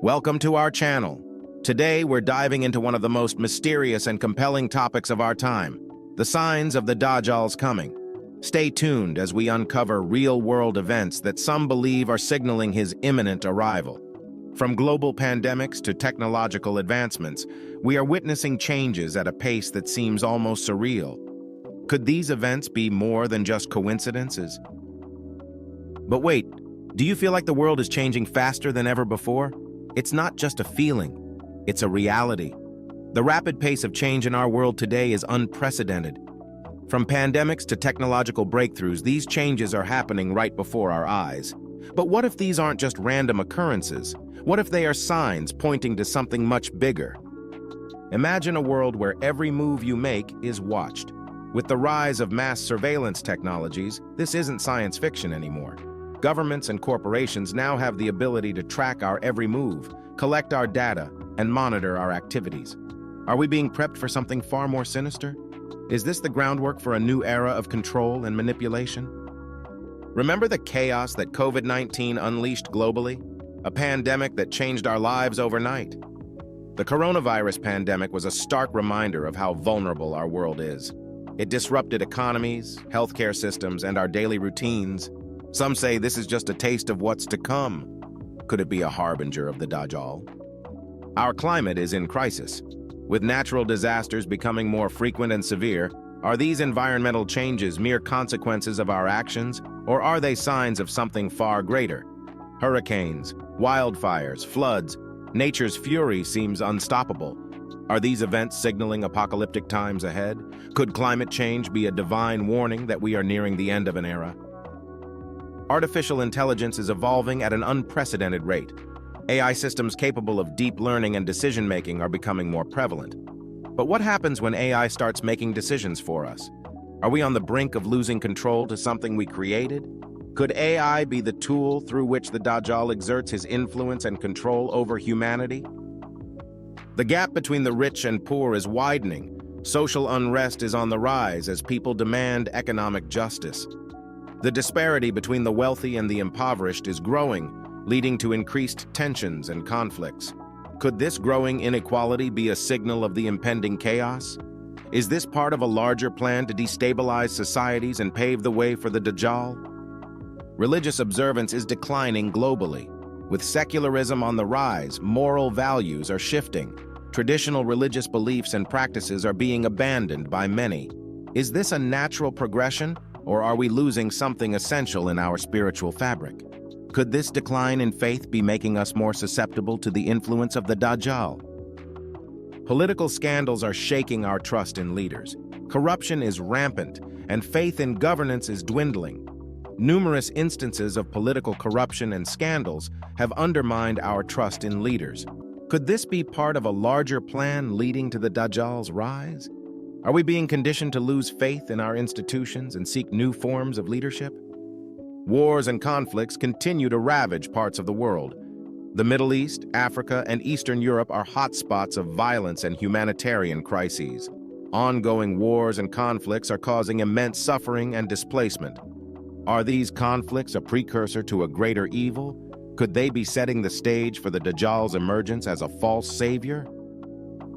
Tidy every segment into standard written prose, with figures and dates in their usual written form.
Welcome to our channel. Today, we're diving into one of the most mysterious and compelling topics of our time, the signs of the Dajjal's coming. Stay tuned as we uncover real-world events that some believe are signaling his imminent arrival. From global pandemics to technological advancements, we are witnessing changes at a pace that seems almost surreal. Could these events be more than just coincidences? But wait, do you feel like the world is changing faster than ever before? It's not just a feeling, it's a reality. The rapid pace of change in our world today is unprecedented. From pandemics to technological breakthroughs, these changes are happening right before our eyes. But what if these aren't just random occurrences? What if they are signs pointing to something much bigger? Imagine a world where every move you make is watched. With the rise of mass surveillance technologies, this isn't science fiction anymore. Governments and corporations now have the ability to track our every move, collect our data, and monitor our activities. Are we being prepped for something far more sinister? Is this the groundwork for a new era of control and manipulation? Remember the chaos that COVID-19 unleashed globally? A pandemic that changed our lives overnight. The coronavirus pandemic was a stark reminder of how vulnerable our world is. It disrupted economies, healthcare systems, and our daily routines. Some say this is just a taste of what's to come. Could it be a harbinger of the Dajjal? Our climate is in crisis. With natural disasters becoming more frequent and severe, are these environmental changes mere consequences of our actions, or are they signs of something far greater? Hurricanes, wildfires, floods, nature's fury seems unstoppable. Are these events signaling apocalyptic times ahead? Could climate change be a divine warning that we are nearing the end of an era? Artificial intelligence is evolving at an unprecedented rate. AI systems capable of deep learning and decision-making are becoming more prevalent. But what happens when AI starts making decisions for us? Are we on the brink of losing control to something we created? Could AI be the tool through which the Dajjal exerts his influence and control over humanity? The gap between the rich and poor is widening. Social unrest is on the rise as people demand economic justice. The disparity between the wealthy and the impoverished is growing, leading to increased tensions and conflicts. Could this growing inequality be a signal of the impending chaos? Is this part of a larger plan to destabilize societies and pave the way for the Dajjal? Religious observance is declining globally. With secularism on the rise, moral values are shifting. Traditional religious beliefs and practices are being abandoned by many. Is this a natural progression, or are we losing something essential in our spiritual fabric? Could this decline in faith be making us more susceptible to the influence of the Dajjal? Political scandals are shaking our trust in leaders. Corruption is rampant, and faith in governance is dwindling. Numerous instances of political corruption and scandals have undermined our trust in leaders. Could this be part of a larger plan leading to the Dajjal's rise? Are we being conditioned to lose faith in our institutions and seek new forms of leadership? Wars and conflicts continue to ravage parts of the world. The Middle East, Africa, and Eastern Europe are hotspots of violence and humanitarian crises. Ongoing wars and conflicts are causing immense suffering and displacement. Are these conflicts a precursor to a greater evil? Could they be setting the stage for the Dajjal's emergence as a false savior?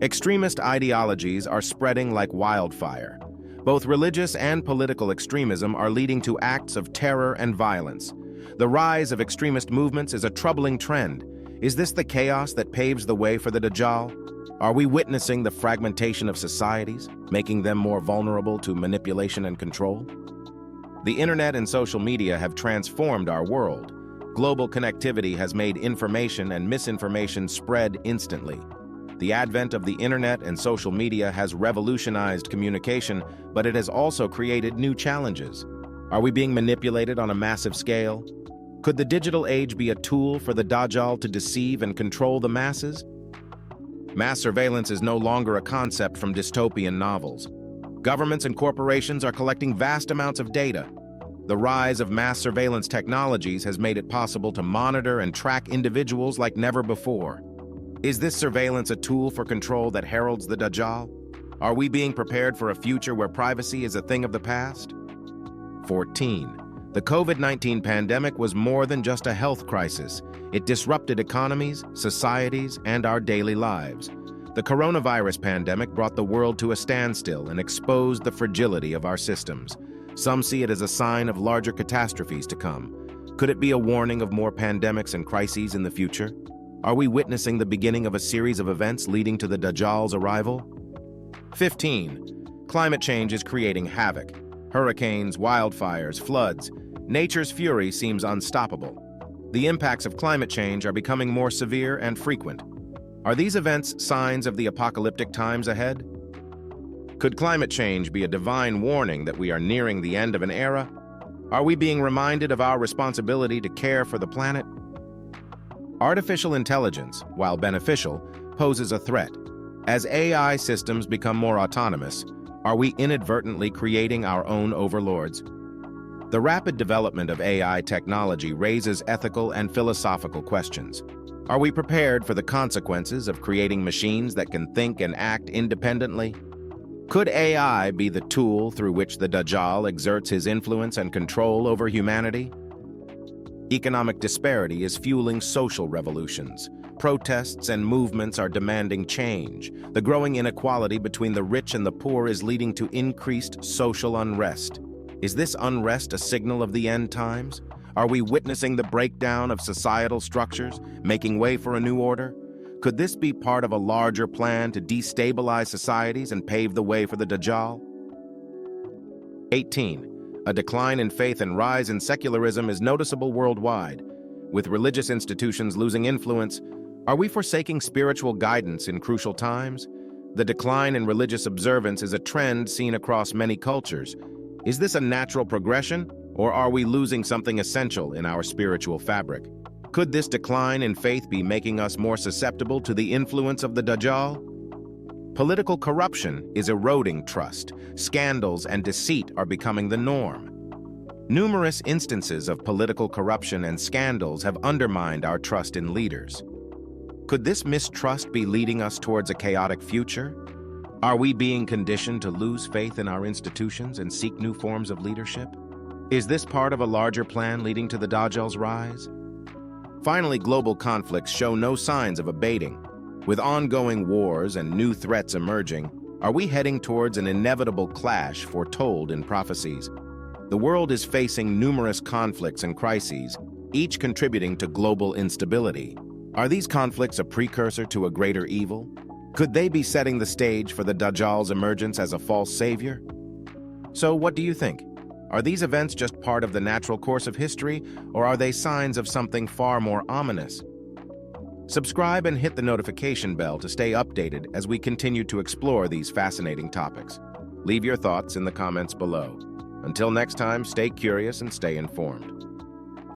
Extremist ideologies are spreading like wildfire. Both religious and political extremism are leading to acts of terror and violence. The rise of extremist movements is a troubling trend. Is this the chaos that paves the way for the Dajjal? Are we witnessing the fragmentation of societies, making them more vulnerable to manipulation and control? The internet and social media have transformed our world. Global connectivity has made information and misinformation spread instantly. The advent of the internet and social media has revolutionized communication, but it has also created new challenges. Are we being manipulated on a massive scale? Could the digital age be a tool for the Dajjal to deceive and control the masses? Mass surveillance is no longer a concept from dystopian novels. Governments and corporations are collecting vast amounts of data. The rise of mass surveillance technologies has made it possible to monitor and track individuals like never before. Is this surveillance a tool for control that heralds the Dajjal? Are we being prepared for a future where privacy is a thing of the past? 14. The COVID-19 pandemic was more than just a health crisis. It disrupted economies, societies, and our daily lives. The coronavirus pandemic brought the world to a standstill and exposed the fragility of our systems. Some see it as a sign of larger catastrophes to come. Could it be a warning of more pandemics and crises in the future? Are we witnessing the beginning of a series of events leading to the Dajjal's arrival? 15. Climate change is creating havoc. Hurricanes, wildfires, floods. Nature's fury seems unstoppable. The impacts of climate change are becoming more severe and frequent. Are these events signs of the apocalyptic times ahead? Could climate change be a divine warning that we are nearing the end of an era? Are we being reminded of our responsibility to care for the planet? Artificial intelligence, while beneficial, poses a threat. As AI systems become more autonomous, are we inadvertently creating our own overlords? The rapid development of AI technology raises ethical and philosophical questions. Are we prepared for the consequences of creating machines that can think and act independently? Could AI be the tool through which the Dajjal exerts his influence and control over humanity? Economic disparity is fueling social revolutions. Protests and movements are demanding change. The growing inequality between the rich and the poor is leading to increased social unrest. Is this unrest a signal of the end times? Are we witnessing the breakdown of societal structures, making way for a new order? Could this be part of a larger plan to destabilize societies and pave the way for the Dajjal? 18. A decline in faith and rise in secularism is noticeable worldwide. With religious institutions losing influence, are we forsaking spiritual guidance in crucial times? The decline in religious observance is a trend seen across many cultures. Is this a natural progression, or are we losing something essential in our spiritual fabric? Could this decline in faith be making us more susceptible to the influence of the Dajjal? Political corruption is eroding trust. Scandals and deceit are becoming the norm. Numerous instances of political corruption and scandals have undermined our trust in leaders. Could this mistrust be leading us towards a chaotic future? Are we being conditioned to lose faith in our institutions and seek new forms of leadership? Is this part of a larger plan leading to the Dajjal's rise? Finally, global conflicts show no signs of abating. With ongoing wars and new threats emerging, are we heading towards an inevitable clash foretold in prophecies? The world is facing numerous conflicts and crises, each contributing to global instability. Are these conflicts a precursor to a greater evil? Could they be setting the stage for the Dajjal's emergence as a false savior? So what do you think? Are these events just part of the natural course of history, or are they signs of something far more ominous? Subscribe and hit the notification bell to stay updated as we continue to explore these fascinating topics. Leave your thoughts in the comments below. Until next time, stay curious and stay informed.